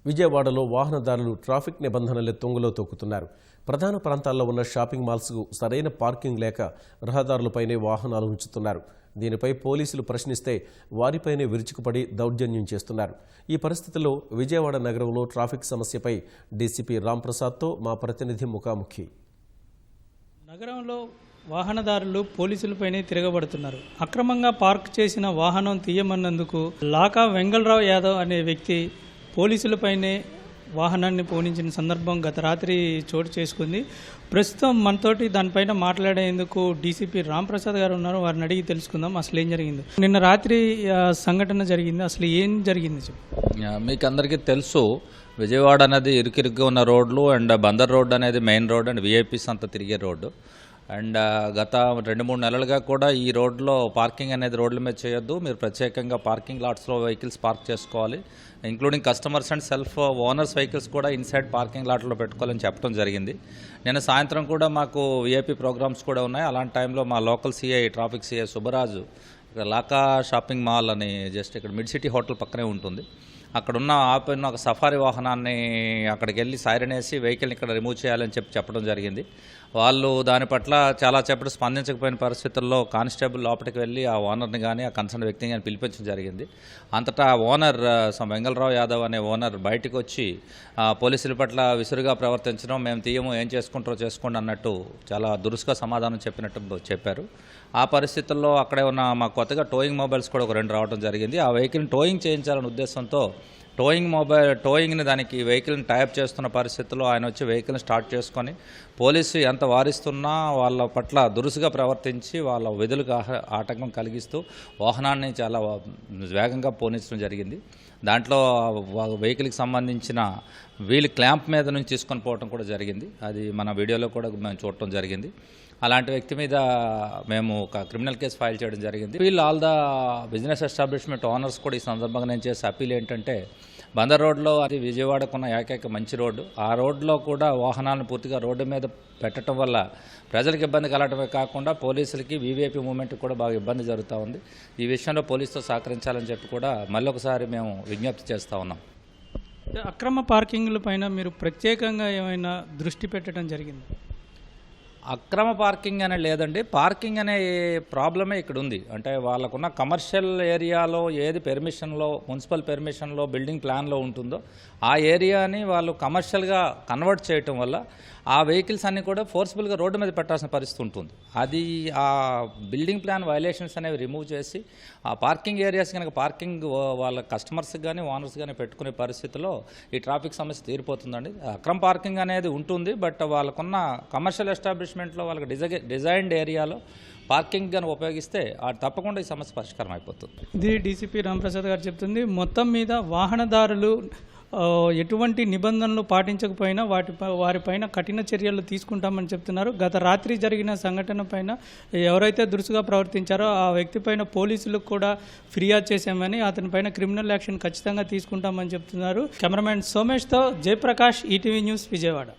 విజయవాడలో వాహనదారులు ట్రాఫిక్ నిబంధనలు తుంగలో తొక్కుతున్నారు. ప్రధాన ప్రాంతాల్లో ఉన్న షాపింగ్ మాల్స్కు సరైన పార్కింగ్ లేక రహదారులపైనే వాహనాలు ఉంచుతున్నారు. దీనిపై పోలీసులు ప్రశ్నిస్తే వారిపైనే విరుచుకుపడి దౌర్జన్యం చేస్తున్నారు. ఈ పరిస్థితుల్లో విజయవాడ నగరంలో ట్రాఫిక్ సమస్యపై డీసీపీ రాంప్రసాద్తో మా ప్రతినిధి ముఖాముఖి. నగరంలో వాహనదారులు పోలీసులపైనే తిరగబడుతున్నారు. అక్రమంగా పార్క్ చేసిన వాహనం తీయమన్నందుకు లాకా వెంగళరావు యాదవ్ అనే వ్యక్తి పోలీసులపైనే వాహనాన్ని పోనించిన సందర్భం గత రాత్రి చోటు చేసుకుంది. ప్రస్తుతం మనతోటి దానిపైన మాట్లాడేందుకు డీసీపీ రాంప్రసాద్ గారు ఉన్నారు. వారిని అడిగి తెలుసుకుందాం అసలు ఏం జరిగింది. నిన్న రాత్రి సంఘటన జరిగింది, అసలు ఏం జరిగింది? మీకు అందరికీ తెలుసు, విజయవాడ అనేది ఇరుకిరుగ్గా ఉన్న రోడ్లు అండ్ బందర్ రోడ్ అనేది మెయిన్ రోడ్ అండ్ విఐపీస్ అంతా తిరిగే రోడ్డు. అండ్ గత 2-3 నెలలుగా కూడా ఈ రోడ్లో పార్కింగ్ అనేది రోడ్ల మీద చేయొద్దు, మీరు ప్రత్యేకంగా పార్కింగ్ లాట్స్లో వెహికల్స్ పార్క్ చేసుకోవాలి, including customers and self owners vehicles కూడా ఇన్సైడ్ పార్కింగ్ లాట్లో పెట్టుకోవాలని చెప్పడం జరిగింది. నిన్న సాయంత్రం కూడా మాకు విఐపీ ప్రోగ్రామ్స్ కూడా ఉన్నాయి. అలాంటి టైంలో మా local CI traffic CI Subbaraju ఇక్కడ లాకా షాపింగ్ మాల్ అని జస్ట్ ఇక్కడ మిడ్ సిటీ హోటల్ పక్కనే ఉంటుంది, అక్కడున్న ఆపిన ఒక సఫారీ వాహనాన్ని అక్కడికి వెళ్ళి సైరన్ వేసి వెహికల్ని ఇక్కడ రిమూవ్ చేయాలని చెప్పడం జరిగింది. వాళ్ళు దాని పట్ల చాలా చెప్పడం స్పందించకపోయిన పరిస్థితుల్లో కానిస్టేబుల్ లోపలికి వెళ్ళి ఆ ఓనర్ని కానీ ఆ కన్సర్న్ వ్యక్తిని కానీ పిలిపించడం జరిగింది. అంతటా ఓనర్ వెంగళరావు యాదవ్ అనే ఓనర్ బయటకు వచ్చి పోలీసుల పట్ల విసురుగా ప్రవర్తించడం, మేము తీయము, ఏం చేసుకుంటారో చేసుకోండి అన్నట్టు చాలా దురుసుగా సమాధానం చెప్పినట్టు చెప్పారు. ఆ పరిస్థితుల్లో అక్కడే ఉన్న మా కొత్తగా టోయింగ్ మొబైల్స్ కూడా ఒక 2 రావడం జరిగింది. ఆ వెహికల్ని టోయింగ్ చేయించాలనే ఉద్దేశంతో టోయింగ్ని దానికి వెహికల్ని టైప్ చేస్తున్న పరిస్థితుల్లో ఆయన వచ్చి వెహికల్ని స్టార్ట్ చేసుకొని పోలీసు ఎంత వారిస్తున్నా వాళ్ళ పట్ల దురుసుగా ప్రవర్తించి వాళ్ళ విధులకు ఆటంకం కలిగిస్తూ వాహనాన్ని చాలా వేగంగా పోనించడం జరిగింది. దాంట్లో వెహికల్కి సంబంధించిన వీల్ క్లాంప్ మీద నుంచి తీసుకొని పోవడం కూడా జరిగింది. అది మన వీడియోలో కూడా మేము చూడటం జరిగింది. అలాంటి వ్యక్తి మీద మేము ఒక క్రిమినల్ కేసు ఫైల్ చేయడం జరిగింది. వీళ్ళు all the business establishment owners కూడా ఈ సందర్భంగా నేను చేసే అప్పీల్ ఏంటంటే, బందర్ రోడ్లో అది విజయవాడకున్న ఏకైక మంచి రోడ్డు, ఆ రోడ్లో కూడా వాహనాలను పూర్తిగా రోడ్డు మీద పెట్టడం వల్ల ప్రజలకు ఇబ్బంది కలగటమే కాకుండా పోలీసులకి వీవీఐపీ మూవ్మెంట్కి కూడా బాగా ఇబ్బంది జరుగుతూ ఉంది. ఈ విషయంలో పోలీసుతో సహకరించాలని చెప్పి కూడా మళ్ళొకసారి మేము విజ్ఞప్తి చేస్తూ ఉన్నాం. అక్రమ పార్కింగ్ల పైన మీరు ప్రత్యేకంగా ఏమైనా దృష్టి పెట్టడం జరిగింది? అక్రమ పార్కింగ్ అనే లేదండి, పార్కింగ్ అనే ప్రాబ్లమే ఇక్కడ ఉంది. అంటే వాళ్ళకున్న కమర్షియల్ ఏరియాలో ఏది పెర్మిషన్లో, మున్సిపల్ పెర్మిషన్లో, బిల్డింగ్ ప్లాన్లో ఉంటుందో ఆ ఏరియాని వాళ్ళు కమర్షియల్గా కన్వర్ట్ చేయటం వల్ల ఆ వెహికల్స్ అన్నీ కూడా ఫోర్స్ఫుల్గా రోడ్డు మీద పెట్టాల్సిన పరిస్థితి ఉంటుంది. అది ఆ బిల్డింగ్ ప్లాన్ వైలేషన్స్ అనేవి రిమూవ్ చేసి ఆ పార్కింగ్ ఏరియాస్ కనుక పార్కింగ్ వాళ్ళ కస్టమర్స్కి కానీ ఓనర్స్ కానీ పెట్టుకునే పరిస్థితిలో ఈ ట్రాఫిక్ సమస్య తీరిపోతుందండి. అక్రమ పార్కింగ్ అనేది ఉంటుంది, బట్ వాళ్ళకున్న కమర్షియల్ ఎస్టాబ్లిష్మెంట్లో వాళ్ళకి డిజైన్డ్ ఏరియాలో పార్కింగ్ కానీ ఉపయోగిస్తే తప్పకుండా ఈ సమస్య పరిష్కారం అయిపోతుంది. ఇది డీసీపీ రాంప్రసాద్ గారు చెప్తుంది. మొత్తం మీద వాహనదారులు ఎటువంటి నిబంధనలు పాటించకపోయినా వారిపైన కఠిన చర్యలు తీసుకుంటామని చెప్తున్నారు. గత రాత్రి జరిగిన సంఘటన పైన ఎవరైతే దురుసుగా ప్రవర్తించారో ఆ వ్యక్తి పైన పోలీసులకు కూడా ఫిర్యాదు చేశామని, అతనిపైన క్రిమినల్ యాక్షన్ ఖచ్చితంగా తీసుకుంటామని చెప్తున్నారు. కెమెరామెన్ సోమేష్తో జయప్రకాష్, ఈటీవీ న్యూస్, విజయవాడ.